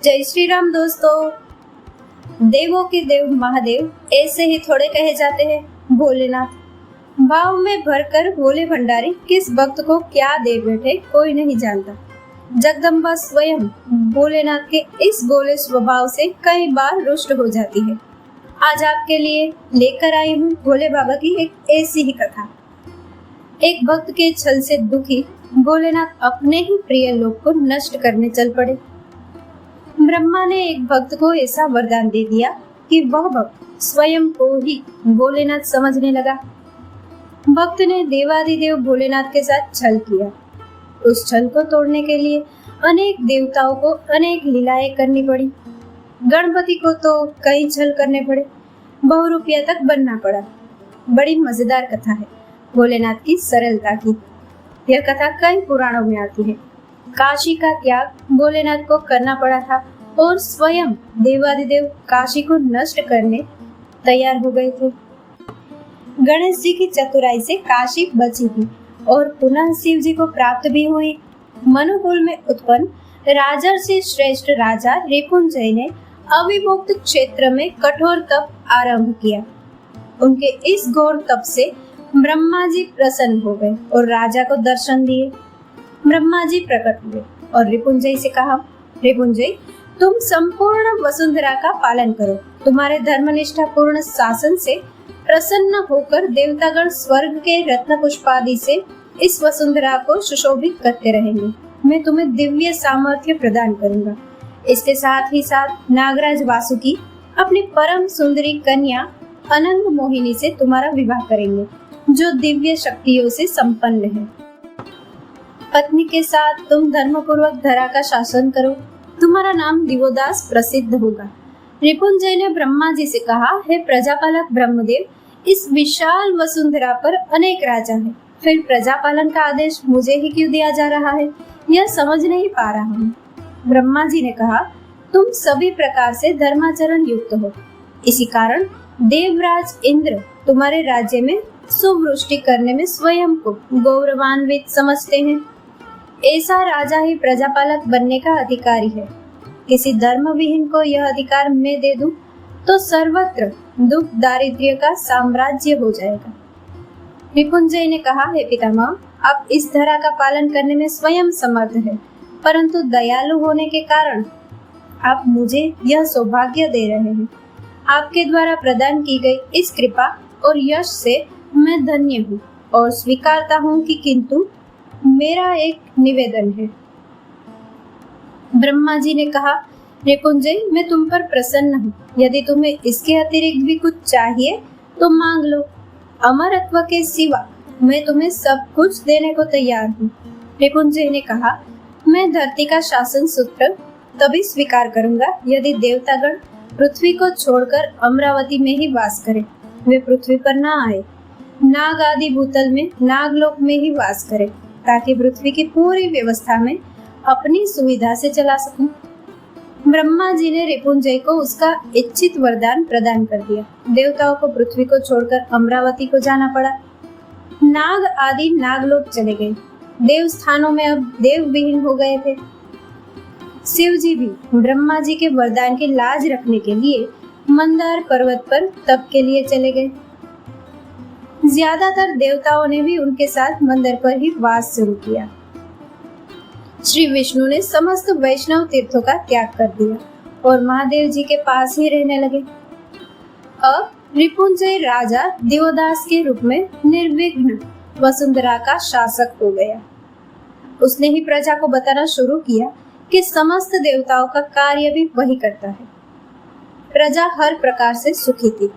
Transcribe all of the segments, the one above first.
जय श्री राम दोस्तों। देवों के देव महादेव ऐसे ही थोड़े कहे जाते हैं। भोलेनाथ भाव में भरकर भोले भंडारी किस भक्त को क्या दे बैठे कोई नहीं जानता। जगदम्बा स्वयं भोलेनाथ के इस भोले स्वभाव से कई बार रुष्ट हो जाती है। आज आपके लिए लेकर आई हूँ भोले बाबा की एक ऐसी ही कथा। एक भक्त के छल से दुखी भोलेनाथ अपने ही प्रिय लोक को नष्ट करने चल पड़े। ब्रह्मा ने एक भक्त को ऐसा वरदान दे दिया कि वह भक्त स्वयं को ही भोलेनाथ समझने लगा। भक्त ने देवादिदेव भोलेनाथ के साथ छल किया। उस छल को तोड़ने के लिए अनेक देवताओं को अनेक लीलाएं करनी पड़ी। गणपति को तो कई छल करने पड़े, बहुरूपिया तक बनना पड़ा। बड़ी मजेदार कथा है भोलेनाथ की सरलता की। यह कथा कई पुराणों में आती है। काशी का त्याग भोलेनाथ को करना पड़ा था और स्वयं देवादिदेव काशी को नष्ट करने तैयार हो गए थे। गणेश जी की चतुराई से काशी बची थी और पुनः शिव जी को प्राप्त भी हुई। मनुकुल में उत्पन्न राजर्षि श्रेष्ठ राजा रिपुंजय ने अविभक्त क्षेत्र में कठोर तप आरंभ किया। उनके इस घोर तप से ब्रह्मा जी प्रसन्न हो गए और राजा को दर्शन दिए। ब्रह्मा जी प्रकट हुए और रिपुंजय से कहा, रिपुंजय तुम संपूर्ण वसुंधरा का पालन करो। तुम्हारे धर्मनिष्ठा पूर्ण शासन से प्रसन्न होकर देवतागण स्वर्ग के रत्न पुष्पादि से इस वसुंधरा को सुशोभित करते रहेंगे। मैं तुम्हें दिव्य सामर्थ्य प्रदान करूंगा। इसके साथ ही साथ नागराज वासुकी अपनी परम सुंदरी कन्या अनंग मोहिनी से तुम्हारा विवाह करेंगे, जो दिव्य शक्तियों से संपन्न है। पत्नी के साथ तुम धर्म पूर्वक धरा का शासन करो। तुम्हारा नाम दिवोदास प्रसिद्ध होगा। रिपुंजय ने ब्रह्मा जी से कहा, हे प्रजापालक ब्रह्मदेव, इस विशाल वसुंधरा पर अनेक राजा हैं, फिर प्रजापालन का आदेश मुझे ही क्यों दिया जा रहा है, यह समझ नहीं पा रहा हूँ। ब्रह्मा जी ने कहा, तुम सभी प्रकार से धर्माचरण युक्त हो, इसी कारण देवराज इंद्र तुम्हारे राज्य में सुवृष्टि करने में स्वयं को गौरवान्वित समझते हैं। ऐसा राजा ही प्रजापालक बनने का अधिकारी है। किसी धर्म विहीन को यह अधिकार मैं दे दूं तो सर्वत्र दुख दारिद्र्य का साम्राज्य हो जाएगा। रिपुंजय ने कहा, हे पितामह, आप इस धरा का पालन करने में स्वयं समर्थ है, परंतु दयालु होने के कारण आप मुझे यह सौभाग्य दे रहे हैं। आपके द्वारा प्रदान की गई इस कृपा और यश से मैं धन्य हूँ और स्वीकारता हूँ कि किंतु मेरा एक निवेदन है। ब्रह्मा जी ने कहा, रिपुंजय मैं तुम पर प्रसन्न हूँ। यदि तुम्हें इसके अतिरिक्त भी कुछ चाहिए तो मांग लो। अमरत्व के सिवा मैं तुम्हें सब कुछ देने को तैयार हूँ। रिपुंजय ने कहा, मैं धरती का शासन सूत्र तभी स्वीकार करूंगा यदि देवतागण पृथ्वी को छोड़कर अमरावती में ही वास करें। वे पृथ्वी पर न आए, नाग आदि भूतल में नागलोक में ही वास करें, ताकि पृथ्वी की पूरी व्यवस्था में अपनी सुविधा से चला सकूं। ब्रह्मा जी ने रिपुंजय को उसका इच्छित वरदान प्रदान कर दिया। देवताओं को पृथ्वी को छोड़कर अमरावती को जाना पड़ा। नाग आदि नागलोक चले गए। देव स्थानों में अब देव विहीन हो गए थे। शिव जी भी ब्रह्मा जी के वरदान की लाज रखने के लिए मंदार पर्वत पर तप के लिए चले गए। ज्यादातर देवताओं ने भी उनके साथ मंदिर पर ही वास शुरू किया। श्री विष्णु ने समस्त वैष्णव तीर्थों का त्याग कर दिया और महादेव जी के पास ही रहने लगे। अब रिपुंजय राजा दिवोदास के रूप में निर्विघ्न वसुंधरा का शासक हो गया। उसने ही प्रजा को बताना शुरू किया कि समस्त देवताओं का कार्य भी वही करता है। प्रजा हर प्रकार से सुखी थी,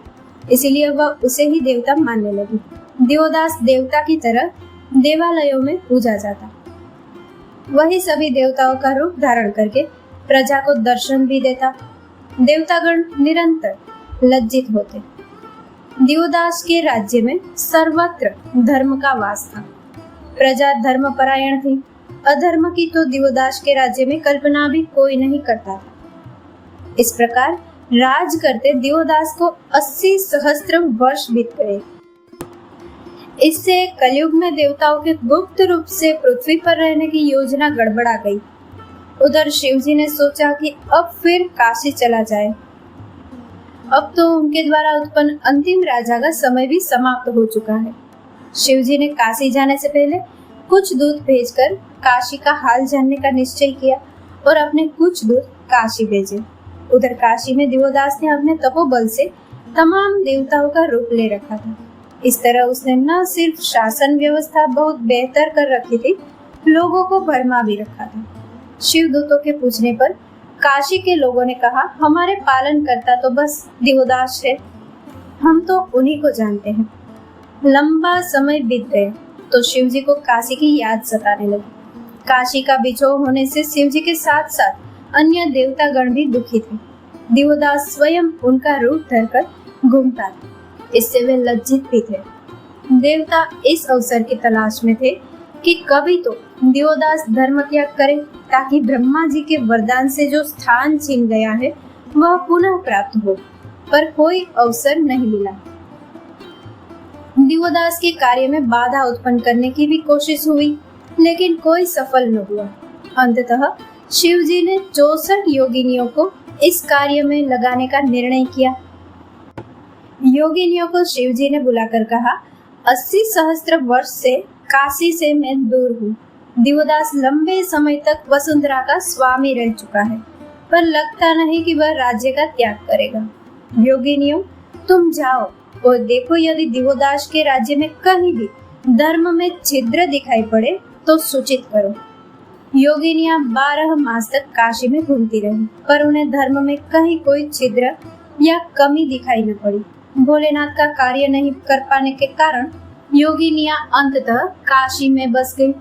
इसीलिए वह उसे ही देवता मानने लगी। दिवोदास देवता की तरह देवालयों में पूजा जाता। वही सभी देवताओं का रूप धारण करके प्रजा को दर्शन भी देता। देवतागण निरंतर लज्जित होते। दिवोदास के राज्य में सर्वत्र धर्म का वास था। प्रजा धर्म परायण थी। अधर्म की तो दिवोदास के राज्य में कल्पना भी कोई नहीं करता था। इस प्रकार राज करते दिवोदास को 80 सहस्त्र वर्ष बीत गए। इससे कलयुग में देवताओं के गुप्त रूप से पृथ्वी पर रहने की योजना गड़बड़ा गई। उधर शिवजी ने सोचा कि अब फिर काशी चला जाए। अब तो उनके द्वारा उत्पन्न अंतिम राजा का समय भी समाप्त हो चुका है। शिवजी ने काशी जाने से पहले कुछ दूत भेजकर काशी का हाल जानने का निश्चय किया और अपने कुछ दूत काशी भेजे। उधर काशी में दिवोदास ने अपने तपोबल से तमाम देवताओं का रूप ले रखा था। इस तरह उसने न सिर्फ शासन व्यवस्था बहुत बेहतर कर रखी थी, लोगों को भरमा भी रखा था। शिवदूतों के पूछने पर काशी के लोगों ने कहा, हमारे पालन करता तो बस दिवोदास है, हम तो उन्हीं को जानते हैं। लंबा समय बीत गया तो शिवजी को काशी की याद सताने लगी। काशी का बिछोह होने से शिवजी के साथ साथ अन्य देवता गण भी दुखी थे। दिवोदास स्वयं उनका रूप धरकर घूमता था, इससे वे लज्जित भी थे। देवता इस अवसर की तलाश में थे कि कभी तो दिवोदास धर्म त्याग करे ताकि ब्रह्मा जी के वरदान से जो स्थान छीन गया है वह पुनः प्राप्त हो, पर कोई अवसर नहीं मिला। दिवोदास के कार्य में बाधा उत्पन्न करने की भी कोशिश हुई, लेकिन कोई सफल न हुआ। अंततः शिवजी ने 64 योगिनियों को इस कार्य में लगाने का निर्णय किया। योगिनियों को शिवजी ने बुलाकर कहा, 80 सहस्त्र वर्ष से काशी से मैं दूर हूँ। दिवोदास लंबे समय तक वसुंधरा का स्वामी रह चुका है, पर लगता नहीं कि वह राज्य का त्याग करेगा। योगिनियों, तुम जाओ और देखो, यदि दिवोदास के राज्य में कहीं भी धर्म में छिद्र दिखाई पड़े तो सूचित करो। योगिनियां 12 मास तक काशी में घूमती रही, पर उन्हें धर्म में कहीं कोई छिद्र या कमी दिखाई न पड़ी। भोलेनाथ का कार्य नहीं कर पाने के कारण योगिनियां अंततः काशी में बस गई।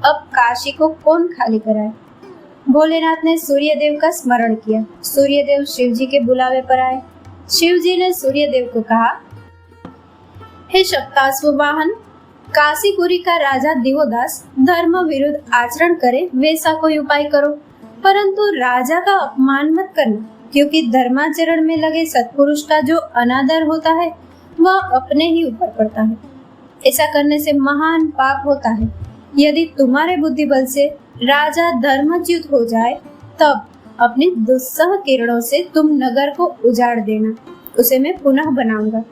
अब काशी को कौन खाली कराए? भोलेनाथ ने सूर्यदेव का स्मरण किया। सूर्यदेव शिवजी के बुलावे पर आए। शिवजी ने सूर्यदेव को कहा, हे शक्ताश्व वाहन, काशीपुरी का राजा दिवोदास धर्म विरुद्ध आचरण करे वैसा कोई उपाय करो, परंतु राजा का अपमान मत करना, क्योंकि धर्माचरण में लगे सत्पुरुष का जो अनादर होता है वह अपने ही ऊपर पड़ता है। ऐसा करने से महान पाप होता है। यदि तुम्हारे बुद्धि बल से राजा धर्मच्युत हो जाए तब अपनी दुस्सह किरणों से तुम नगर को उजाड़ देना, उसे मैं पुनः बनाऊंगा।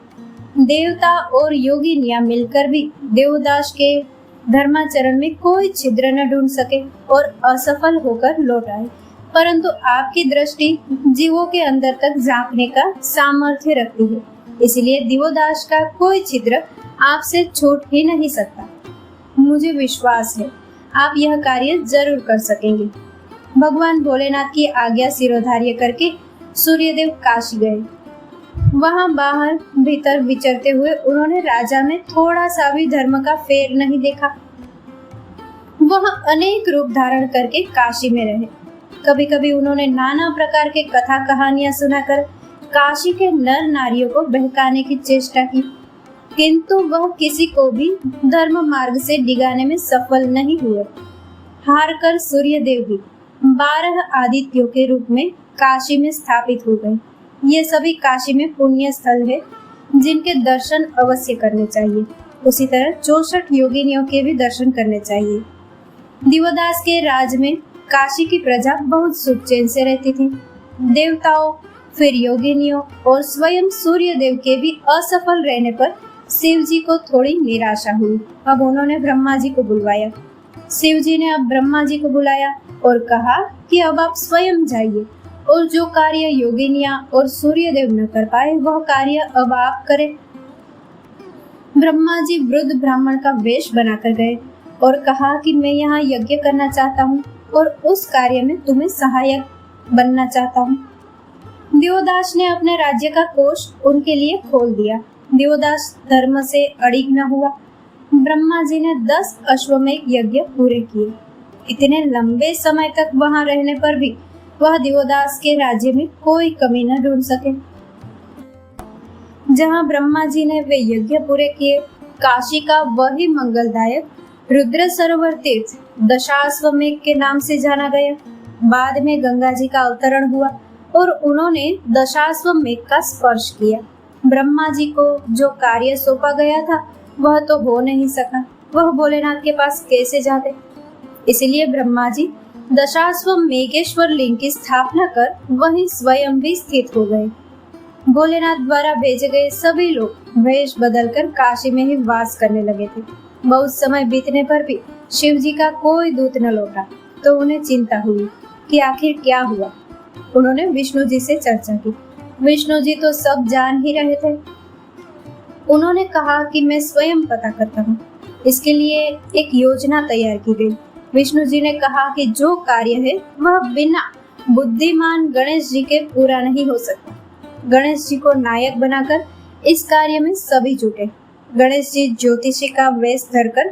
देवता और योगिनियां मिलकर भी देवदास के धर्माचरण में कोई छिद्र न ढूंढ सके और असफल होकर लौट आए, परंतु आपकी दृष्टि जीवों के अंदर तक झांकने का सामर्थ्य रखती है, इसलिए दिवोदास का कोई छिद्र आपसे छूट ही नहीं सकता। मुझे विश्वास है आप यह कार्य जरूर कर सकेंगे। भगवान भोलेनाथ की आज्ञा सिरोधार्य करके सूर्यदेव काशी गए। वहां बाहर भीतर विचरते हुए उन्होंने राजा में थोड़ा सा भी धर्म का फेर नहीं देखा। वह अनेक रूप धारण करके काशी में रहे। कभी कभी उन्होंने नाना प्रकार के कथा कहानियां सुनाकर काशी के नर नारियों को बहकाने की चेष्टा की, किंतु वह किसी को भी धर्म मार्ग से डिगाने में सफल नहीं हुए। हारकर सूर्यदेव भी 12 आदित्यों के रूप में काशी में स्थापित हो गए। ये सभी काशी में पुण्य स्थल है जिनके दर्शन अवश्य करने चाहिए। उसी तरह 64 योगिनियों के भी दर्शन करने चाहिए। दिवोदास के राज में काशी की प्रजा बहुत सुख चैन से रहती थी। देवताओं, फिर योगिनियों और स्वयं सूर्यदेव के भी असफल रहने पर शिव जी को थोड़ी निराशा हुई। अब उन्होंने ब्रह्मा जी को बुलवाया। शिव जी ने अब ब्रह्मा जी को बुलाया और कहा कि अब आप स्वयं जाइए और जो कार्य योगिनियां और सूर्यदेव न कर पाए वह कार्य अब आप करें। ब्रह्मा जी वृद्ध ब्राह्मण का वेश बनाकर गए और कहा कि मैं यहाँ यज्ञ करना चाहता हूँ और उस कार्य में तुम्हें सहायक बनना चाहता हूँ। दिवोदास ने अपने राज्य का कोष उनके लिए खोल दिया। दिवोदास धर्म से अड़िग न हुआ। ब्रह्मा जी ने 10 अश्वमेध यज्ञ पूरे किए। इतने लंबे समय तक वहां रहने पर भी वह दिवोदास के राज्य में कोई कमी न ढूंढ सके। जहां ब्रह्मा जी ने वे यज्ञ पूरे किए, काशी का वही मंगलदायक रुद्र सरोवर तीर्थ दशाश्वमेध के नाम से जाना गया। बाद में गंगा जी का अवतरण हुआ और उन्होंने दशाश्वमेध का स्पर्श किया। ब्रह्मा जी को जो कार्य सौंपा गया था वह तो हो नहीं सका। वह भोलेनाथ के पास कैसे जाते? इसलिए ब्रह्मा जी दशाश्व मेघेश्वर लिंग की स्थापना कर वहीं स्वयं भी स्थित हो गए। भोलेनाथ द्वारा भेजे गए सभी लोग वेश बदलकर काशी में ही वास करने लगे थे। बहुत समय बीतने पर भी शिव जी का कोई दूत न लौटा, तो उन्हें चिंता हुई कि आखिर क्या हुआ। उन्होंने विष्णु जी से चर्चा की। विष्णु जी तो सब जान ही रहे थे। उन्होंने कहा कि मैं स्वयं पता करता हूँ। इसके लिए एक योजना तैयार की गई। विष्णु जी ने कहा कि जो कार्य है वह बिना बुद्धिमान गणेश जी के पूरा नहीं हो सकता। गणेश जी को नायक बनाकर इस कार्य में सभी जुटे। गणेश जी ज्योतिषी का वेश धरकर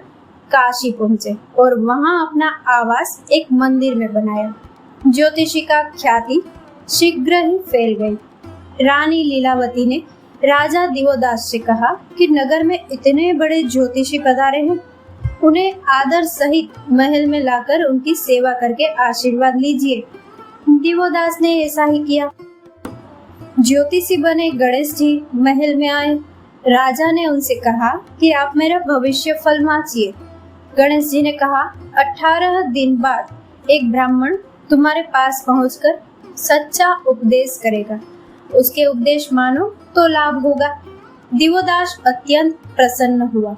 काशी पहुंचे और वहां अपना आवास एक मंदिर में बनाया। ज्योतिषी का ख्याति शीघ्र ही फैल गई। रानी लीलावती ने राजा दिवोदास से कहा कि नगर में इतने बड़े ज्योतिषी पधारे हैं, उन्हें आदर सहित महल में लाकर उनकी सेवा करके आशीर्वाद लीजिए। दिवोदास ने ऐसा ही किया। ज्योतिषी बने गणेश जी महल में आए। राजा ने उनसे कहा कि आप मेरा भविष्य फल मांगिए। गणेश जी ने कहा, 18 दिन बाद एक ब्राह्मण तुम्हारे पास पहुंचकर सच्चा उपदेश करेगा। उसके उपदेश मानो तो लाभ होगा। दिवोदास अत्यंत प्रसन्न हुआ।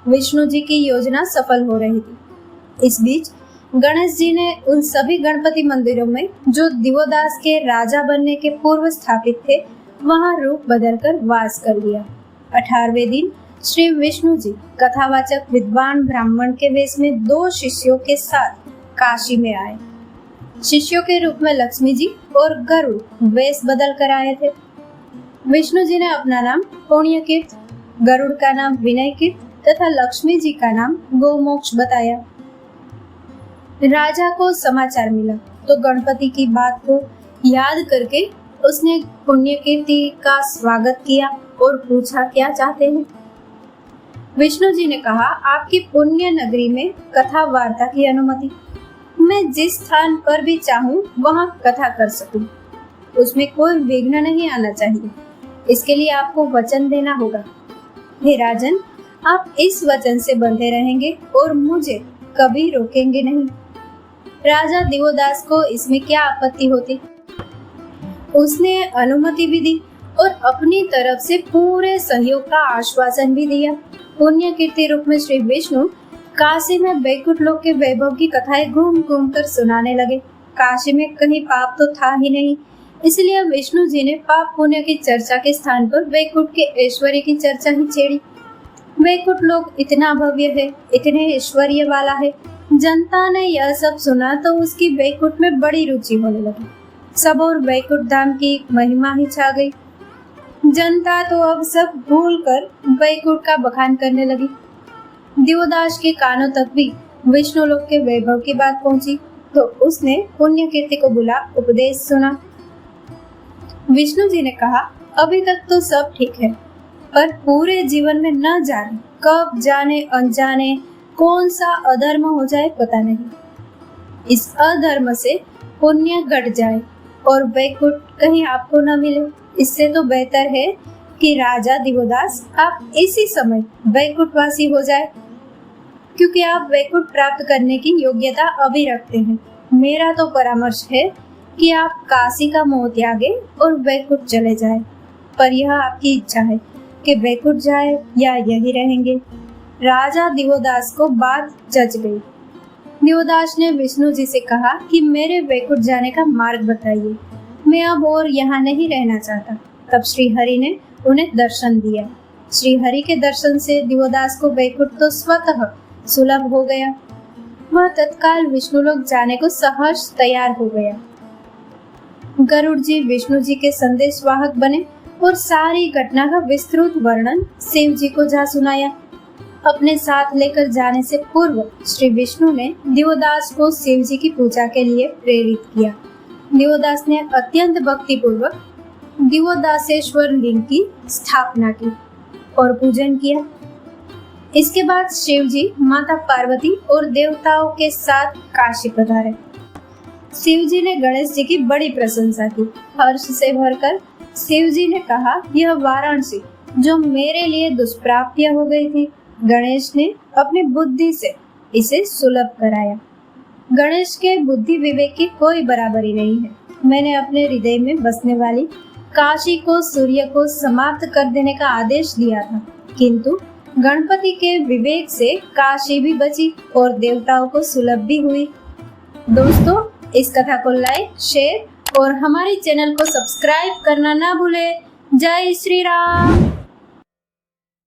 विष्णु जी की योजना सफल हो रही थी। इस बीच गणेश जी ने उन सभी गणपति मंदिरों में जो दिवोदास के राजा बनने के पूर्व स्थापित थे, वहां रूप बदलकर वास कर लिया। 18वें दिन श्री विष्णु जी कथावाचक विद्वान ब्राह्मण के वेश में 2 शिष्यों के साथ काशी में आए। शिष्यों के रूप में लक्ष्मी जी और गरुड़ वेश बदल कर आए थे। विष्णु जी ने अपना नाम पुण्यकीर्त, गरुड़ का नाम विनयकीर्त तथा लक्ष्मी जी का नाम गोमोक्ष बताया। राजा को समाचार मिला तो गणपति की बात को याद करके उसने पुण्यकीर्ति का स्वागत किया और पूछा, क्या चाहते हैं? विष्णु जी ने कहा, आपकी पुण्य नगरी में कथा वार्ता की अनुमति। मैं जिस स्थान पर भी चाहूँ वहाँ कथा कर सकूं। उसमें कोई विघ्न नहीं आना चाहिए। इसके लिए आपको वचन देना होगा। हे राजन, आप इस वचन से बंधे रहेंगे और मुझे कभी रोकेंगे नहीं। राजा दिवोदास को इसमें क्या आपत्ति होती। उसने अनुमति भी दी और अपनी तरफ से पूरे सहयोग का आश्वासन भी दिया। पुण्य कीर्ति रूप में श्री विष्णु काशी में वैकुंठ लोक के वैभव की कथाएं घूम घूम कर सुनाने लगे। काशी में कहीं पाप तो था ही नहीं, इसलिए विष्णु जी ने पाप पुण्य की चर्चा के स्थान पर वैकुंठ के ऐश्वर्य की चर्चा ही छेड़ी। वैकुंठ लोक इतना भव्य है, इतने ऐश्वर्य वाला है। जनता ने यह सब सुना तो उसकी वैकुंठ में बड़ी रुचि होने लगी। सब और वैकुंठ धाम की महिमा ही छा गई। जनता तो अब सब भूलकर वैकुंठ का बखान करने लगी। दिवोदास के कानों तक भी विष्णु लोक के वैभव की बात पहुंची तो उसने पुण्य कीर्ति को बुला उपदेश सुना। विष्णु जी ने कहा, अभी तक तो सब ठीक है, पर पूरे जीवन में न जाने कब जाने अनजाने कौन सा अधर्म हो जाए पता नहीं। इस अधर्म से पुण्य घट जाए और वैकुंठ कहीं आपको न मिले। इससे तो बेहतर है कि राजा दिवोदास आप इसी समय वैकुंठवासी हो जाए, क्योंकि आप वैकुंठ प्राप्त करने की योग्यता अभी रखते हैं। मेरा तो परामर्श है कि आप काशी का मोह त्यागे और वैकुंठ चले जाए, पर यह आपकी इच्छा है कि वैकुंठ जाए या यही रहेंगे। राजा दिवोदास को बात जच गई। दिवोदास ने विष्णु जी से कहा कि मेरे वैकुंठ जाने का मार्ग बताइए, मैं अब और यहाँ नहीं रहना चाहता। तब श्री हरि ने उन्हें दर्शन दिया। श्री हरि के दर्शन से दिवोदास को वैकुंठ तो स्वतः सुलभ हो गया। वह तत्काल विष्णु लोक जाने को सहर्ष तैयार हो गया। गरुड़ जी विष्णु जी के संदेशवाहक बने और सारी घटना का विस्तृत वर्णन शिव जी को जा सुनाया। अपने साथ लेकर जाने से पूर्व श्री विष्णु ने दिवोदास को शिव जी की पूजा के लिए प्रेरित किया। दिवोदास ने अत्यंत भक्ति पूर्वक दिवोदासेश्वर लिंग की स्थापना की और पूजन किया। इसके बाद शिव जी माता पार्वती और देवताओं के साथ काशी पधारे। शिव जी ने गणेश जी की बड़ी प्रशंसा की। हर्ष से भरकर शिव जी ने कहा, यह वाराणसी जो मेरे लिए दुष्प्राप्य हो गई थी, गणेश ने अपनी बुद्धि से इसे सुलभ कराया। गणेश के बुद्धि विवेक की कोई बराबरी नहीं है। मैंने अपने हृदय में बसने वाली काशी को, सूर्य को समाप्त कर देने का आदेश दिया था, किंतु गणपति के विवेक से काशी भी बची और देवताओं को सुलभ भी हुई। दोस्तों, इस कथा को लाइक, शेयर और हमारे चैनल को सब्सक्राइब करना ना भूले। जय श्री राम।